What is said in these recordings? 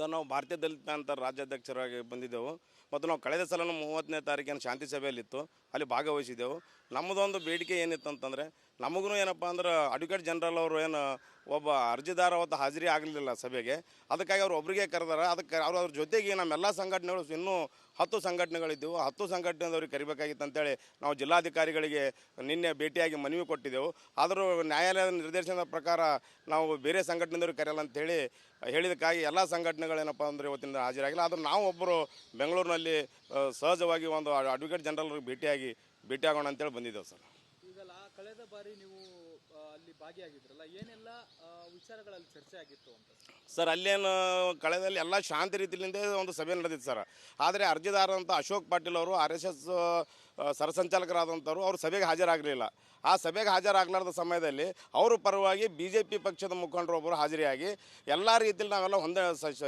Sir ನಾವು ಭಾರತೀಯ ದಲಿತ ಅಂತ ರಾಜ್ಯಾಧ್ಯಕ್ಷರಾಗಿ ಬಂದಿದ್ದೆವು ಮತ್ತು ನಾವು ಕಳೆದ ಸಲನೂ 30ನೇ ತಾರೀಕಿನ ಶಾಂತಿ ಸಭೆಯಲ್ಲಿತ್ತು, ಅಲ್ಲಿ ಭಾಗವಹಿಸಿದ್ದೆವು. ನಮ್ಮದೊಂದು ಬೇಡಿಕೆ ಏನಿತ್ತು ಅಂತಂದರೆ, ನಮಗೂ ಏನಪ್ಪ ಅಂದ್ರೆ ಅಡ್ವೊಕೇಟ್ ಜನರಲ್ ಅವರು ಏನು ಒಬ್ಬ ಅರ್ಜಿದಾರ ಅವತ್ತು ಹಾಜರಿ ಆಗಲಿಲ್ಲ ಸಭೆಗೆ. ಅದಕ್ಕಾಗಿ ಅವ್ರು ಒಬ್ಬರಿಗೆ ಕರೆದಾರೆ. ಅದಕ್ಕೆ ಅದ್ರ ಜೊತೆಗೆ ನಮ್ಮೆಲ್ಲ ಸಂಘಟನೆಗಳು ಇನ್ನೂ 10 ಸಂಘಟನೆಗಳಿದ್ದವು. 10 ಸಂಘಟನೆದವ್ರಿಗೆ ಕರಿಬೇಕಾಗಿತ್ತು ಅಂತೇಳಿ ನಾವು ಜಿಲ್ಲಾಧಿಕಾರಿಗಳಿಗೆ ನಿನ್ನೆ ಭೇಟಿಯಾಗಿ ಮನವಿ ಕೊಟ್ಟಿದ್ದೆವು. ಆದರೂ ನ್ಯಾಯಾಲಯದ ನಿರ್ದೇಶನದ ಪ್ರಕಾರ ನಾವು ಬೇರೆ ಸಂಘಟನೆದವ್ರಿಗೆ ಕರೆಯಲ್ಲ ಅಂತೇಳಿ ಹೇಳಿದಕ್ಕಾಗಿ ಎಲ್ಲ ಸಂಘಟನೆಗಳೇನಪ್ಪ ಅಂದರೆ ಇವತ್ತಿನ ಹಾಜರಾಗಿಲ್ಲ. ಆದರೂ ನಾವು ಒಬ್ಬರು ಬೆಂಗಳೂರಿನಲ್ಲಿ ಸಹಜವಾಗಿ ಒಂದು ಅಡ್ವೊಕೇಟ್ ಜನರಲ್ರಿಗೆ ಭೇಟಿಯಾಗೋಣ ಅಂತೇಳಿ ಬಂದಿದ್ದೇವೆ ಸರ್. ಈಗಲ್ಲ ಕಳೆದ ಬಾರಿ ನೀವು ಅಲ್ಲಿ ಭಾಗಿಯಾಗಿದ್ರಲ್ಲ, ಏನೆಲ್ಲ ವಿಚಾರಗಳಲ್ಲಿ ಚರ್ಚೆ ಆಗಿತ್ತು ಅಂತ ಸರ್? ಅಲ್ಲೇನು ಕಳೆದಲ್ಲಿ ಎಲ್ಲ ಶಾಂತಿ ರೀತಿಯಿಂದ ಒಂದು ಸಭೆ ನಡೆದಿತ್ತು ಸರ್. ಆದರೆ ಅರ್ಜಿದಾರರಂಥ ಅಶೋಕ್ ಪಾಟೀಲ್ ಅವರು RSS ಸರಸಂಚಾಲಕರಾದಂಥವ್ರು ಅವರು ಸಭೆಗೆ ಹಾಜರಾಗಲಿಲ್ಲ. ಆ ಸಭೆಗೆ ಹಾಜರಾಗಲಾರ್ದ ಸಮಯದಲ್ಲಿ ಅವರು ಪರವಾಗಿ BJP ಪಕ್ಷದ ಮುಖಂಡರು ಒಬ್ಬರು ಹಾಜರಿಯಾಗಿ ಎಲ್ಲ ರೀತಿಯಲ್ಲಿ ನಾವೆಲ್ಲ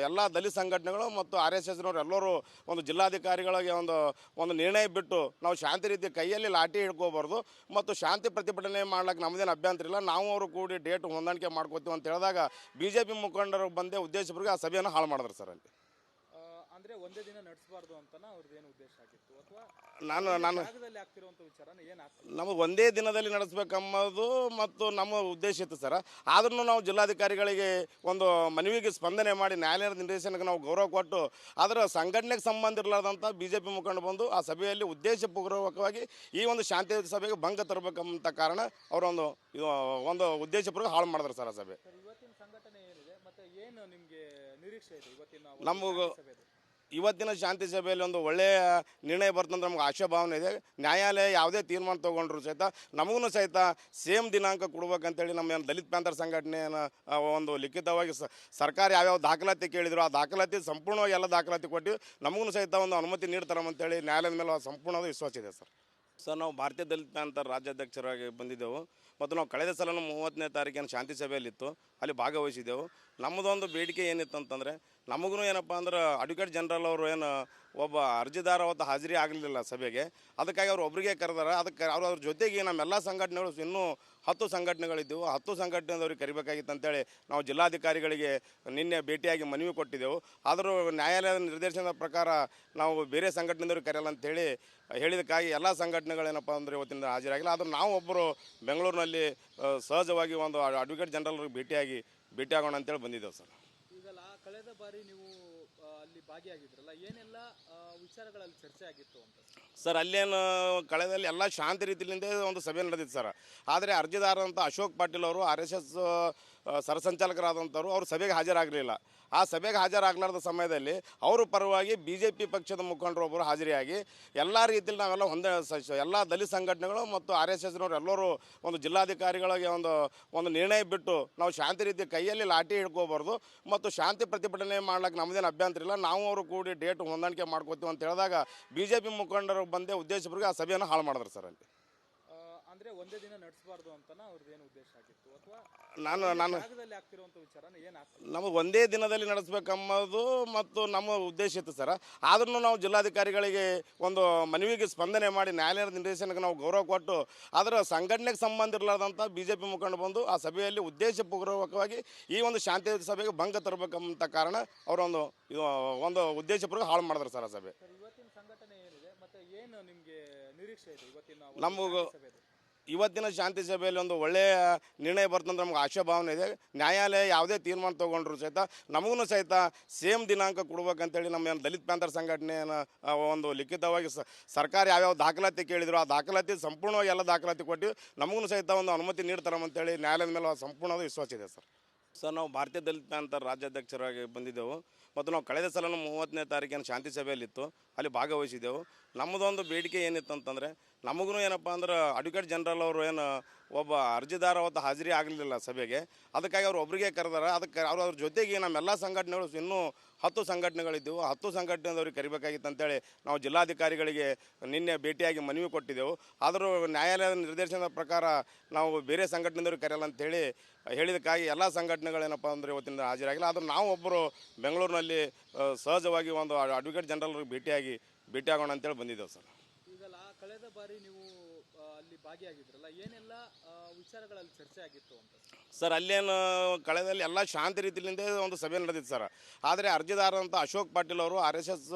ಎಲ್ಲ ದಲಿತ ಸಂಘಟನೆಗಳು ಮತ್ತು RSSನವರು ಎಲ್ಲರೂ ಒಂದು ಜಿಲ್ಲಾಧಿಕಾರಿಗಳಿಗೆ ಒಂದು ನಿರ್ಣಯ ಬಿಟ್ಟು ನಾವು ಶಾಂತಿ ರೀತಿ ಕೈಯಲ್ಲಿ ಲಾಠಿ ಹಿಡ್ಕೋಬಾರ್ದು ಮತ್ತು ಶಾಂತಿ ಪ್ರತಿಭಟನೆ ಮಾಡ್ಲಿಕ್ಕೆ ನಮ್ಮದೇನು ಅಭ್ಯಂತರ ಇಲ್ಲ, ನಾವು ಅವರು ಕೂಡಿ ಡೇಟ್ ಹೊಂದಾಣಿಕೆ ಮಾಡ್ಕೋತೀವಿ ಅಂತ ಹೇಳಿದಾಗ BJP ಮುಖಂಡರು ಬಂದೇ ಉದ್ದೇಶಪೂರ್ವಕ ಆ ಸಭೆಯನ್ನು ಹಾಳು ಮಾಡಿದ್ರು ಸರ್. ಅಲ್ಲಿ ಅಂದ್ರೆ ಒಂದೇ ದಿನ ನಡೆಸಬಾರ್ದು ಅಂತ ಅವ್ರದ್ದು ಏನು ಉದ್ದೇಶ ಆಗಿತ್ತು, ಅಥವಾ ನಾನು ಆಗ್ತಿರುವಂತ ವಿಚಾರ ನಮಗೆ ಒಂದೇ ದಿನದಲ್ಲಿ ನಡೆಸಬೇಕಂಬುದು ಮತ್ತು ನಮ್ಮ ಉದ್ದೇಶ ಇತ್ತು ಸರ್. ಆದ್ರೂ ನಾವು ಜಿಲ್ಲಾಧಿಕಾರಿಗಳಿಗೆ ಒಂದು ಮನವಿಗೆ ಸ್ಪಂದನೆ ಮಾಡಿ ನ್ಯಾಯಾಲಯದ ನಿರ್ದೇಶನಕ್ಕೆ ನಾವು ಗೌರವ ಕೊಟ್ಟು ಅದರ ಸಂಘಟನೆಗೆ ಸಂಬಂಧ ಇರಲಾರ್ದಂಥ BJP ಮುಖಂಡ ಬಂದು ಆ ಸಭೆಯಲ್ಲಿ ಉದ್ದೇಶಪೂರ್ವಕವಾಗಿ ಈ ಒಂದು ಶಾಂತಿ ಸಭೆಗೆ ಭಂಗ ತರಬೇಕಂತ ಕಾರಣ ಅವರೊಂದು ಒಂದು ಉದ್ದೇಶಪೂರ್ವಕ ಹಾಳು ಮಾಡಿದ್ರು ಸರ್ ಆ ಸಭೆ. ಇವತ್ತಿನ ಸಂಘಟನೆ ಏನಿದೆ ಮತ್ತೆ ಏನು ನಿಮಗೆ ನಿರೀಕ್ಷೆ ಇದೆ ಇವತ್ತಿನ ನಮಗೂ ಇವತ್ತಿನ ಶಾಂತಿ ಸಭೆಯಲ್ಲಿ ಒಂದು ಒಳ್ಳೆಯ ನಿರ್ಣಯ ಬರ್ತಂದ್ರೆ ನಮ್ಗೆ ಆಶಾಭಾವನೆ ಇದೆ. ನ್ಯಾಯಾಲಯ ಯಾವುದೇ ತೀರ್ಮಾನ ತೊಗೊಂಡ್ರು ಸಹಿತ ನಮಗೂ ಸಹಿತ ಸೇಮ್ ದಿನಾಂಕ ಕೊಡ್ಬೇಕಂತೇಳಿ ನಮ್ಮ ಏನು ದಲಿತ ಪ್ಯಾಂಥರ್ ಸಂಘಟನೆಯನ್ನು ಒಂದು ಲಿಖಿತವಾಗಿ ಸರ್ಕಾರ ಯಾವ್ಯಾವ ದಾಖಲಾತಿ ಕೇಳಿದ್ರು ಆ ದಾಖಲಾತಿ ಸಂಪೂರ್ಣವಾಗಿ ಎಲ್ಲ ದಾಖಲಾತಿ ಕೊಟ್ಟು ನಮಗೂ ಸಹಿತ ಒಂದು ಅನುಮತಿ ನೀಡ್ತಾರಂತೇಳಿ ನ್ಯಾಯಾಲಯದ ಮೇಲೆ ಸಂಪೂರ್ಣವಾದ ವಿಶ್ವಾಸ ಇದೆ ಸರ್. ಸರ್ ನಾವು ಭಾರತೀಯ ದಲಿತ ಅಂತ ರಾಜ್ಯಾಧ್ಯಕ್ಷರಾಗಿ ಬಂದಿದ್ದೆವು ಮತ್ತು ನಾವು ಕಳೆದ ಸಲನೂ 30ನೇ ತಾರೀಕಿನ ಶಾಂತಿ ಸಭೆಯಲ್ಲಿತ್ತು, ಅಲ್ಲಿ ಭಾಗವಹಿಸಿದ್ದೆವು. ನಮ್ಮದೊಂದು ಬೇಡಿಕೆ ಏನಿತ್ತು ಅಂತಂದರೆ, ನಮಗೂ ಏನಪ್ಪ ಅಂದ್ರೆ ಅಡ್ವೊಕೇಟ್ ಜನರಲ್ ಅವರು ಏನು ಒಬ್ಬ ಅರ್ಜಿದಾರ ಅವತ್ತು ಹಾಜರಿ ಆಗಲಿಲ್ಲ ಸಭೆಗೆ. ಅದಕ್ಕಾಗಿ ಅವ್ರು ಒಬ್ಬರಿಗೆ ಕರೆದಾರೆ. ಅದಕ್ಕೆ ಅದ್ರ ಜೊತೆಗೆ ನಮ್ಮೆಲ್ಲ ಸಂಘಟನೆಗಳು ಇನ್ನೂ 10 ಸಂಘಟನೆಗಳಿದ್ದವು. 10 ಸಂಘಟನೆದವ್ರಿಗೆ ಕರಿಬೇಕಾಗಿತ್ತು ಅಂತೇಳಿ ನಾವು ಜಿಲ್ಲಾಧಿಕಾರಿಗಳಿಗೆ ನಿನ್ನೆ ಭೇಟಿಯಾಗಿ ಮನವಿ ಕೊಟ್ಟಿದ್ದೆವು. ಆದರೂ ನ್ಯಾಯಾಲಯದ ನಿರ್ದೇಶನದ ಪ್ರಕಾರ ನಾವು ಬೇರೆ ಸಂಘಟನೆದವ್ರಿಗೆ ಕರೆಯಲ್ಲ ಅಂತೇಳಿ ಹೇಳಿದಕ್ಕಾಗಿ ಎಲ್ಲ ಸಂಘಟನೆಗಳೇನಪ್ಪ ಅಂದರೆ ಇವತ್ತಿನ ಹಾಜರಾಗಿಲ್ಲ. ಆದರೂ ನಾವು ಒಬ್ಬರು ಬೆಂಗಳೂರಿನಲ್ಲಿ ಸಹಜವಾಗಿ ಒಂದು ಅಡ್ವೊಕೇಟ್ ಜನರಲ್ರಿಗೆ ಭೇಟಿಯಾಗೋಣ ಅಂತೇಳಿ ಬಂದಿದ್ದೇವೆ ಸರ್. ಈಗಲ್ಲ ಕಳೆದ ಬಾರಿ ನೀವು ಅಲ್ಲಿ ಭಾಗಿಯಾಗಿದ್ರಲ್ಲ, ಏನೆಲ್ಲ ವಿಚಾರಗಳಲ್ಲಿ ಚರ್ಚೆ ಆಗಿತ್ತು ಅಂತ ಸರ್? ಅಲ್ಲೇನು ಕಳೆದಲ್ಲಿ ಎಲ್ಲ ಶಾಂತಿ ರೀತಿಯಿಂದ ಒಂದು ಸಭೆ ನಡೆದಿತ್ತು ಸರ್. ಆದರೆ ಅರ್ಜಿದಾರರಂಥ ಅಶೋಕ್ ಪಾಟೀಲ್ ಅವರು RSS ಸರಸಂಚಾಲಕರಾದಂಥವ್ರು ಅವರು ಸಭೆಗೆ ಹಾಜರಾಗಲಿಲ್ಲ. ಆ ಸಭೆಗೆ ಹಾಜರಾಗಲಾರ್ದ ಸಮಯದಲ್ಲಿ ಅವರು ಪರವಾಗಿ BJP ಪಕ್ಷದ ಮುಖಂಡರು ಒಬ್ಬರು ಹಾಜರಿಯಾಗಿ ಎಲ್ಲ ರೀತಿಯಲ್ಲಿ ನಾವೆಲ್ಲ ಎಲ್ಲ ದಲಿತ ಸಂಘಟನೆಗಳು ಮತ್ತು RSSನವರು ಎಲ್ಲರೂ ಒಂದು ಜಿಲ್ಲಾಧಿಕಾರಿಗಳಿಗೆ ಒಂದು ನಿರ್ಣಯ ಬಿಟ್ಟು ನಾವು ಶಾಂತಿ ರೀತಿ ಕೈಯಲ್ಲಿ ಲಾಠಿ ಹಿಡ್ಕೋಬಾರ್ದು ಮತ್ತು ಶಾಂತಿ ಪ್ರತಿಭಟನೆ ಮಾಡ್ಲಿಕ್ಕೆ ನಮ್ಮದೇನು ಅಭ್ಯಂತರ ಇಲ್ಲ, ನಾವು ಅವರು ಕೂಡಿ ಡೇಟ್ ಹೊಂದಾಣಿಕೆ ಮಾಡ್ಕೋತೀವಿ ಅಂತ ಹೇಳಿದಾಗ BJP ಮುಖಂಡರು ಬಂದೇ ಉದ್ದೇಶಪೂರ್ವಕ ಆ ಸಭೆಯನ್ನು ಹಾಳು ಮಾಡಿದ್ರು ಸರ್. ಅಲ್ಲಿ ಅಂದ್ರೆ ಒಂದೇ ದಿನ ನಡೆಸಬಾರ್ದು ಅಂತ ಅವ್ರದ್ದು ಏನು ಉದ್ದೇಶ ಆಗಿತ್ತು, ಅಥವಾ ಆಗ್ತಿರುವಂತ ವಿಚಾರ ನಮಗೆ ಒಂದೇ ದಿನದಲ್ಲಿ ನಡೆಸಬೇಕಂಬುದು ಮತ್ತು ನಮ್ಮ ಉದ್ದೇಶ ಇತ್ತು ಸರ್. ಆದ್ರೂ ನಾವು ಜಿಲ್ಲಾಧಿಕಾರಿಗಳಿಗೆ ಒಂದು ಮನವಿಗೆ ಸ್ಪಂದನೆ ಮಾಡಿ ನ್ಯಾಯಾಲಯದ ನಿರ್ದೇಶನಕ್ಕೆ ನಾವು ಗೌರವ ಕೊಟ್ಟು ಅದರ ಸಂಘಟನೆಗೆ ಸಂಬಂಧ ಇರಲಾರ್ದಂಥ BJP ಮುಖಂಡ ಬಂದು ಆ ಸಭೆಯಲ್ಲಿ ಉದ್ದೇಶಪೂರ್ವಕವಾಗಿ ಈ ಒಂದು ಶಾಂತಿ ಸಭೆಗೆ ಭಂಗ ತರಬೇಕಂತ ಕಾರಣ ಅವರೊಂದು ಒಂದು ಉದ್ದೇಶಪೂರ್ವಕ ಹಾಳು ಮಾಡಿದ್ರು ಸರ್ ಆ ಸಭೆ. ಇವತ್ತಿನ ಸಂಘಟನೆ ಏನಿದೆ ಮತ್ತೆ ಏನು ನಿಮಗೆ ನಿರೀಕ್ಷೆ ಇದೆ ಇವತ್ತಿನ ಇವತ್ತಿನ ಶಾಂತಿ ಸಭೆಯಲ್ಲಿ ಒಂದು ಒಳ್ಳೆಯ ನಿರ್ಣಯ ಬರ್ತಂದ್ರೆ ನಮ್ಗೆ ಆಶಾಭಾವನೆ ಇದೆ. ನ್ಯಾಯಾಲಯ ಯಾವುದೇ ತೀರ್ಮಾನ ತೊಗೊಂಡ್ರು ಸಹಿತ ನಮಗೂ ಸಹಿತ ಸೇಮ್ ದಿನಾಂಕ ಕೊಡ್ಬೇಕಂತೇಳಿ ನಮ್ಮ ಏನು ದಲಿತ ಪ್ಯಾಂಥರ್ ಸಂಘಟನೆಯನ್ನು ಒಂದು ಲಿಖಿತವಾಗಿ ಸರ್ಕಾರ ಯಾವ್ಯಾವ ದಾಖಲಾತಿ ಕೇಳಿದ್ರು ಆ ದಾಖಲಾತಿ ಸಂಪೂರ್ಣವಾಗಿ ಎಲ್ಲ ದಾಖಲಾತಿ ಕೊಟ್ಟು ನಮಗೂ ಸಹಿತ ಒಂದು ಅನುಮತಿ ನೀಡ್ತಾರಂತೇಳಿ ನ್ಯಾಯಾಲಯದ ಮೇಲೆ ಸಂಪೂರ್ಣವಾದ ವಿಶ್ವಾಸ ಇದೆ ಸರ್. ಸರ್ ನಾವು ಭಾರತೀಯ ದಲಿತ ಅಂತ ರಾಜ್ಯಾಧ್ಯಕ್ಷರಾಗಿ ಬಂದಿದ್ದೆವು ಮತ್ತು ನಾವು ಕಳೆದ ಸಲನೂ 30ನೇ ತಾರೀಕಿನ ಶಾಂತಿ ಸಭೆಯಲ್ಲಿತ್ತು, ಅಲ್ಲಿ ಭಾಗವಹಿಸಿದ್ದೆವು. ನಮ್ಮದೊಂದು ಬೇಡಿಕೆ ಏನಿತ್ತು ಅಂತಂದರೆ, ನಮಗೂ ಏನಪ್ಪ ಅಂದ್ರೆ ಅಡ್ವೊಕೇಟ್ ಜನರಲ್ ಅವರು ಏನು ಒಬ್ಬ ಅರ್ಜಿದಾರ ಅವತ್ತು ಹಾಜರಿ ಆಗಲಿಲ್ಲ ಸಭೆಗೆ. ಅದಕ್ಕಾಗಿ ಅವ್ರು ಒಬ್ಬರಿಗೆ ಕರೆದಾರೆ. ಅದಕ್ಕೆ ಅದ್ರ ಜೊತೆಗೆ ನಮ್ಮೆಲ್ಲ ಸಂಘಟನೆಗಳು ಇನ್ನೂ 10 ಸಂಘಟನೆಗಳಿದ್ದವು. 10 ಸಂಘಟನೆದವ್ರಿಗೆ ಕರಿಬೇಕಾಗಿತ್ತು ಅಂತೇಳಿ ನಾವು ಜಿಲ್ಲಾಧಿಕಾರಿಗಳಿಗೆ ನಿನ್ನೆ ಭೇಟಿಯಾಗಿ ಮನವಿ ಕೊಟ್ಟಿದ್ದೆವು. ಆದರೂ ನ್ಯಾಯಾಲಯದ ನಿರ್ದೇಶನದ ಪ್ರಕಾರ ನಾವು ಬೇರೆ ಸಂಘಟನೆದವ್ರಿಗೆ ಕರೆಯಲ್ಲ ಅಂತೇಳಿ ಹೇಳಿದಕ್ಕಾಗಿ ಎಲ್ಲ ಸಂಘಟನೆಗಳೇನಪ್ಪ ಅಂದರೆ ಇವತ್ತಿನ ಹಾಜರಾಗಿಲ್ಲ. ಆದರೂ ನಾವು ಒಬ್ಬರು ಬೆಂಗಳೂರಿನಲ್ಲಿ ಸಹಜವಾಗಿ ಒಂದು ಅಡ್ವೊಕೇಟ್ ಜನರಲ್ರಿಗೆ ಭೇಟಿಯಾಗೋಣ ಅಂತೇಳಿ ಬಂದಿದ್ದೇವೆ ಸರ್. ಈಗಲ್ಲ ಕಳೆದ ಬಾರಿ ನೀವು ಅಲ್ಲಿ ಅಲ್ಲಿ ಭಾಗಿಯಾಗಿದ್ರಲ್ಲ, ಏನೆಲ್ಲ ವಿಚಾರಗಳಲ್ಲಿ ಚರ್ಚೆ ಆಗಿತ್ತು ಅಂತ? ಸರ್ ಅಲ್ಲೇನು ಕಳೆದಲ್ಲಿ ಎಲ್ಲ ಶಾಂತಿ ರೀತಿಯಿಂದ ಒಂದು ಸಭೆ ನಡೆದಿತ್ತು ಸರ್. ಆದರೆ ಅರ್ಜಿದಾರರಂಥ ಅಶೋಕ್ ಪಾಟೀಲ್ ಅವರು RSS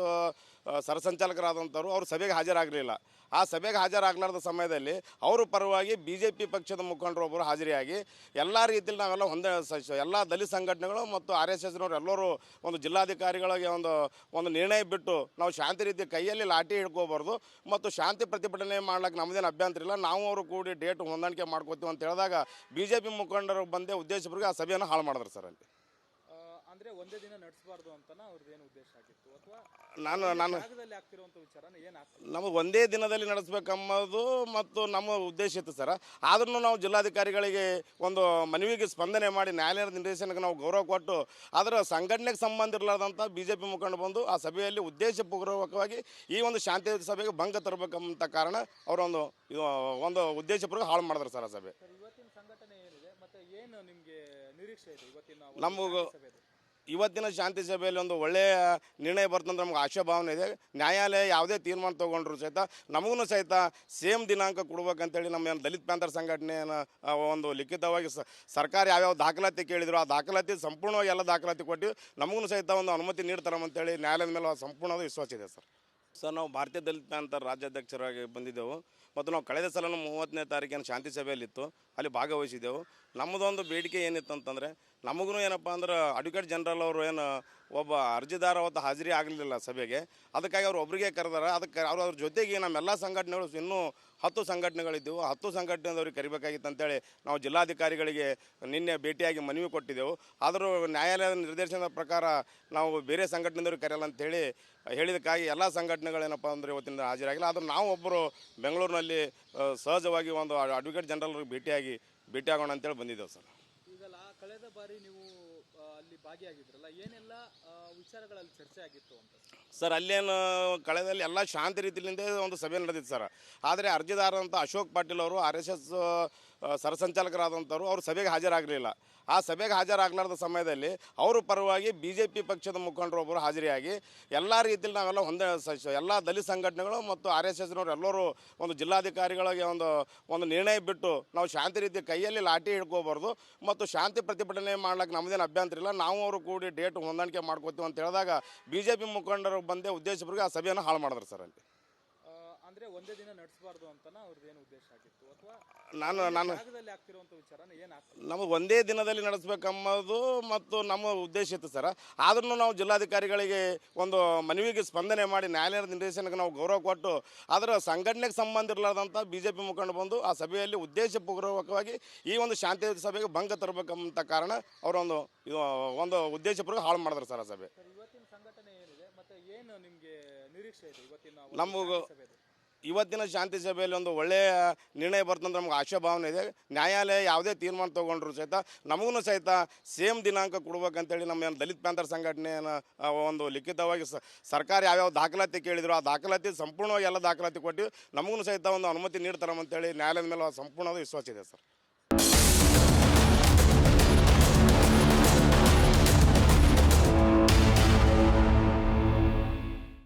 ಸರಸಂಚಾಲಕರಾದಂಥವ್ರು ಅವರು ಸಭೆಗೆ ಹಾಜರಾಗಲಿಲ್ಲ. ಆ ಸಭೆಗೆ ಹಾಜರಾಗಲಾರ್ದ ಸಮಯದಲ್ಲಿ ಅವರು ಪರವಾಗಿ BJP ಪಕ್ಷದ ಮುಖಂಡರೊಬ್ಬರು ಹಾಜರಿಯಾಗಿ ಎಲ್ಲ ರೀತಿಯಲ್ಲಿ ನಾವೆಲ್ಲ ಎಲ್ಲ ದಲಿತ ಸಂಘಟನೆಗಳು ಮತ್ತು RSSನವರು ಎಲ್ಲರೂ ಒಂದು ಜಿಲ್ಲಾಧಿಕಾರಿಗಳಿಗೆ ಒಂದು ನಿರ್ಣಯ ಬಿಟ್ಟು ನಾವು ಶಾಂತಿ ರೀತಿ ಕೈಯಲ್ಲಿ ಲಾಠಿ ಹಿಡ್ಕೋಬಾರ್ದು ಮತ್ತು ಶಾಂತಿ ಪ್ರತಿಭಟನೆ ಮಾಡ್ಲಿಕ್ಕೆ ನಮ್ಮದೇನು ಅಭ್ಯಂತರ ಇಲ್ಲ, ನಾವು ಅವರು ಕೂಡಿ ಡೇಟ್ ಹೊಂದಾಣಿಕೆ ಮಾಡ್ಕೋತೀವಿ ಅಂತ ಹೇಳಿದಾಗ BJP ಮುಖಂಡರು ಬಂದೇ ಉದ್ದೇಶಪೂರ್ವಕ ಆ ಸಭೆಯನ್ನು ಹಾಳು ಮಾಡಿದ್ರು ಸರ್. ಅಲ್ಲಿ ಅಂದ್ರೆ ಒಂದೇ ದಿನ ನಡೆಸಬಾರ್ದು ಅಂತನ ಅವ್ರದ್ದೇನು ಉದ್ದೇಶ ಆಗಿತ್ತು, ಅಥವಾ ನಾನು ಜಾಗದಲ್ಲಿ ಆಗ್ತಿರುವಂತ ವಿಚಾರನ ಏನಾಗ್ತದೆ? ನಮಗೆ ಒಂದೇ ದಿನದಲ್ಲಿ ನಡೆಸಬೇಕೆಂಬುದು ಮತ್ತು ನಮ್ಮ ಉದ್ದೇಶ ಇತ್ತು ಸರ್. ಆದ್ರೂ ನಾವು ಜಿಲ್ಲಾಧಿಕಾರಿಗಳಿಗೆ ಒಂದು ಮನವಿಗೆ ಸ್ಪಂದನೆ ಮಾಡಿ ನ್ಯಾಯಾಲಯದ ನಿರ್ದೇಶನಕ್ಕೆ ನಾವು ಗೌರವ ಕೊಟ್ಟು ಅದರ ಸಂಘಟನೆಗೆ ಸಂಬಂಧ ಇರಲಾರ್ದಂಥ BJP ಮುಖಂಡ ಬಂದು ಆ ಸಭೆಯಲ್ಲಿ ಉದ್ದೇಶಪೂರ್ವಕವಾಗಿ ಈ ಒಂದು ಶಾಂತಿ ಸಭೆಗೆ ಭಂಗ ತರಬೇಕಂತ ಕಾರಣ ಅವರೊಂದು ಒಂದು ಉದ್ದೇಶಪೂರ್ವಕ ಹಾಳು ಮಾಡಿದ್ರು ಸರ್ ಆ ಸಭೆ. ಇವತ್ತಿನ ಸಂಘಟನೆ ಏನಿದೆ ಮತ್ತೆ ಏನು ನಿಮ್ಗೆ ನಿರೀಕ್ಷೆ ಇದೆ ಇವತ್ತಿನ ನಮಗೂ ಸಭೆದು? ಇವತ್ತಿನ ಶಾಂತಿ ಸಭೆಯಲ್ಲಿ ಒಂದು ಒಳ್ಳೆಯ ನಿರ್ಣಯ ಬರ್ತಂದ್ರೆ ನಮ್ಗೆ ಆಶಾಭಾವನೆ ಇದೆ. ನ್ಯಾಯಾಲಯ ಯಾವುದೇ ತೀರ್ಮಾನ ತೊಗೊಂಡ್ರು ಸಹಿತ ನಮಗೂ ಸಹಿತ ಸೇಮ್ ದಿನಾಂಕ ಕೊಡ್ಬೇಕಂತೇಳಿ ನಮ್ಮ ಏನು ದಲಿತ ಪ್ಯಾಂಥರ್ ಸಂಘಟನೆಯನ್ನು ಒಂದು ಲಿಖಿತವಾಗಿ ಸರ್ಕಾರ ಯಾವ್ಯಾವ ದಾಖಲಾತಿ ಕೇಳಿದ್ರು ಆ ದಾಖಲಾತಿ ಸಂಪೂರ್ಣವಾಗಿ ಎಲ್ಲ ದಾಖಲಾತಿ ಕೊಟ್ಟು ನಮಗೂ ಸಹಿತ ಒಂದು ಅನುಮತಿ ನೀಡ್ತಾರಂತೇಳಿ ನ್ಯಾಯಾಲಯದ ಮೇಲೆ ಸಂಪೂರ್ಣವಾದ ವಿಶ್ವಾಸ ಇದೆ ಸರ್. ನಾವು ಭಾರತೀಯ ದಲಿತ ಪ್ಯಾಂಥರ್ ರಾಜ್ಯಾಧ್ಯಕ್ಷರಾಗಿ ಬಂದಿದ್ದೆವು ಮತ್ತು ನಾವು ಕಳೆದ ಸಲನೂ 30ನೇ ತಾರೀಕಿನ ಶಾಂತಿ ಸಭೆಯಲ್ಲಿತ್ತು, ಅಲ್ಲಿ ಭಾಗವಹಿಸಿದ್ದೆವು. ನಮ್ಮದೊಂದು ಬೇಡಿಕೆ ಏನಿತ್ತು ಅಂತಂದರೆ ನಮಗೂ ಏನಪ್ಪ ಅಂದ್ರೆ ಅಡ್ವೊಕೇಟ್ ಜನರಲ್ ಅವರು ಏನು ಒಬ್ಬ ಅರ್ಜಿದಾರ ಅವತ್ತು ಹಾಜರಿ ಆಗಲಿಲ್ಲ ಸಭೆಗೆ, ಅದಕ್ಕಾಗಿ ಅವ್ರು ಒಬ್ಬರಿಗೆ ಕರೆದಾರೆ. ಅದಕ್ಕೆ ಅವ್ರ ಜೊತೆಗೆ ನಮ್ಮೆಲ್ಲ ಸಂಘಟನೆಗಳು ಇನ್ನೂ 10 ಸಂಘಟನೆಗಳಿದ್ದೆವು, 10 ಸಂಘಟನೆದವ್ರಿಗೆ ಕರಿಬೇಕಾಗಿತ್ತು ಅಂತೇಳಿ ನಾವು ಜಿಲ್ಲಾಧಿಕಾರಿಗಳಿಗೆ ನಿನ್ನೆ ಭೇಟಿಯಾಗಿ ಮನವಿ ಕೊಟ್ಟಿದ್ದೆವು. ಆದರೂ ನ್ಯಾಯಾಲಯದ ನಿರ್ದೇಶನದ ಪ್ರಕಾರ ನಾವು ಬೇರೆ ಸಂಘಟನೆದವ್ರಿಗೆ ಕರೆಯಲ್ಲ ಅಂತೇಳಿ ಹೇಳಿದಕ್ಕಾಗಿ ಎಲ್ಲ ಸಂಘಟನೆಗಳೇನಪ್ಪ ಅಂದರೆ ಇವತ್ತಿನ ಹಾಜರಾಗಿಲ್ಲ. ಆದರೂ ನಾವು ಒಬ್ಬರು ಬೆಂಗಳೂರಿನಲ್ಲಿ ಸಹಜವಾಗಿ ಒಂದು ಅಡ್ವೊಕೇಟ್ ಜನರಲ್ಗೆ ಭೇಟಿಯಾಗೋಣ ಅಂತೇಳಿ ಬಂದಿದ್ದೆವು ಸರ್. ಈಗಲ್ಲ ಕಳೆದ ಬಾರಿ ನೀವು ಅಲ್ಲಿ ಭಾಗಿಯಾಗಿದ್ರಲ್ಲ, ಏನೆಲ್ಲ ವಿಚಾರಗಳಲ್ಲಿ ಚರ್ಚೆ ಆಗಿತ್ತು ಅಂತ? ಸರ್ ಅಲ್ಲೇನು ಕಳೆದಲ್ಲಿ ಎಲ್ಲ ಶಾಂತಿ ರೀತಿಯಿಂದ ಒಂದು ಸಭೆ ನಡೆದಿತ್ತು ಸರ್. ಆದರೆ ಅರ್ಜಿದಾರರಂಥ ಅಶೋಕ್ ಪಾಟೀಲ್ ಅವರು RSS ಸರಸಂಚಾಲಕರಾದಂಥವ್ರು ಅವರು ಸಭೆಗೆ ಹಾಜರಾಗಲಿಲ್ಲ. ಆ ಸಭೆಗೆ ಹಾಜರಾಗಲಾರ್ದ ಸಮಯದಲ್ಲಿ ಅವರು ಪರವಾಗಿ BJP ಪಕ್ಷದ ಮುಖಂಡರೊಬ್ಬರು ಹಾಜರಿಯಾಗಿ ಎಲ್ಲ ರೀತಿಯಲ್ಲಿ ನಾವೆಲ್ಲ ಎಲ್ಲ ದಲಿತ ಸಂಘಟನೆಗಳು ಮತ್ತು RSSನವರು ಎಲ್ಲರೂ ಒಂದು ಜಿಲ್ಲಾಧಿಕಾರಿಗಳಿಗೆ ಒಂದು ನಿರ್ಣಯ ಬಿಟ್ಟು ನಾವು ಶಾಂತಿ ರೀತಿ ಕೈಯಲ್ಲಿ ಲಾಠಿ ಹಿಡ್ಕೋಬಾರ್ದು ಮತ್ತು ಶಾಂತಿ ಪ್ರತಿಭಟನೆ ಮಾಡ್ಲಿಕ್ಕೆ ನಮ್ಮದೇನು ಅಭ್ಯಂತರ ಇಲ್ಲ, ನಾವು ಅವರು ಕೂಡಿ ಡೇಟ್ ಹೊಂದಾಣಿಕೆ ಮಾಡ್ಕೋತೀವಿ ಅಂತ ಹೇಳಿದಾಗ BJP ಮುಖಂಡರು ಬಂದೇ ಉದ್ದೇಶಪೂರ್ವಕ ಆ ಸಭೆಯನ್ನು ಹಾಳು ಮಾಡಿದ್ರು ಸರ್. ಅಲ್ಲಿ ಅಂದ್ರೆ ಒಂದೇ ದಿನ ನಡೆಸಬಾರ್ದು ಅಂತನ ಅವ್ರದ್ದೇನು ಉದ್ದೇಶ ಆಗಿತ್ತು, ಅಥವಾ ಜಾಗದಲ್ಲಿ ಆಗ್ತಿರುವಂತ ವಿಚಾರನ ಏನಾಗ್ತದೆ? ನಮಗೆ ಒಂದೇ ದಿನದಲ್ಲಿ ನಡೆಸಬೇಕೆಂಬುದು ಮತ್ತು ನಮ್ಮ ಉದ್ದೇಶ ಇತ್ತು ಸರ್. ಆದ್ರೂ ನಾವು ಜಿಲ್ಲಾಧಿಕಾರಿಗಳಿಗೆ ಒಂದು ಮನವಿಗೆ ಸ್ಪಂದನೆ ಮಾಡಿ ನ್ಯಾಯಾಲಯದ ನಿರ್ದೇಶನಕ್ಕೆ ನಾವು ಗೌರವ ಕೊಟ್ಟು ಅದರ ಸಂಘಟನೆಗೆ ಸಂಬಂಧ ಇರಲಾರ್ದಂಥ BJP ಮುಖಂಡ ಬಂದು ಆ ಸಭೆಯಲ್ಲಿ ಉದ್ದೇಶಪೂರ್ವಕವಾಗಿ ಈ ಒಂದು ಶಾಂತಿ ಸಭೆಗೆ ಭಂಗ ತರಬೇಕಂತ ಕಾರಣ ಅವರೊಂದು ಒಂದು ಉದ್ದೇಶಪೂರ್ವಕ ಹಾಳು ಮಾಡಿದ್ರು ಸರ್ ಆ ಸಭೆ. ಇವತ್ತಿನ ಸಂಘಟನೆ ಏನಿದೆ ಮತ್ತೆ ಏನು ನಿಮ್ಗೆ ನಿರೀಕ್ಷೆ ಇದೆ ಇವತ್ತಿನ ನಮಗೂ ಸಭೆದು? ಇವತ್ತಿನ ಶಾಂತಿ ಸಭೆಯಲ್ಲಿ ಒಂದು ಒಳ್ಳೆಯ ನಿರ್ಣಯ ಬರ್ತಂದ್ರೆ ನಮ್ಗೆ ಆಶಾಭಾವನೆ ಇದೆ. ನ್ಯಾಯಾಲಯ ಯಾವುದೇ ತೀರ್ಮಾನ ತೊಗೊಂಡ್ರು ಸಹಿತ ನಮಗೂ ಸಹಿತ ಸೇಮ್ ದಿನಾಂಕ ಕೊಡ್ಬೇಕಂತೇಳಿ ನಮ್ಮ ಏನು ದಲಿತ ಪ್ಯಾಂಥರ್ ಸಂಘಟನೆಯನ್ನು ಒಂದು ಲಿಖಿತವಾಗಿ ಸರ್ಕಾರ ಯಾವ್ಯಾವ ದಾಖಲಾತಿ ಕೇಳಿದ್ರು ಆ ದಾಖಲಾತಿ ಸಂಪೂರ್ಣವಾಗಿ ಎಲ್ಲ ದಾಖಲಾತಿ ಕೊಟ್ಟು ನಮಗೂ ಸಹಿತ ಒಂದು ಅನುಮತಿ ನೀಡ್ತಾರಂತೇಳಿ ನ್ಯಾಯಾಲಯದ ಮೇಲೆ ಸಂಪೂರ್ಣವಾದ ವಿಶ್ವಾಸ ಇದೆ ಸರ್.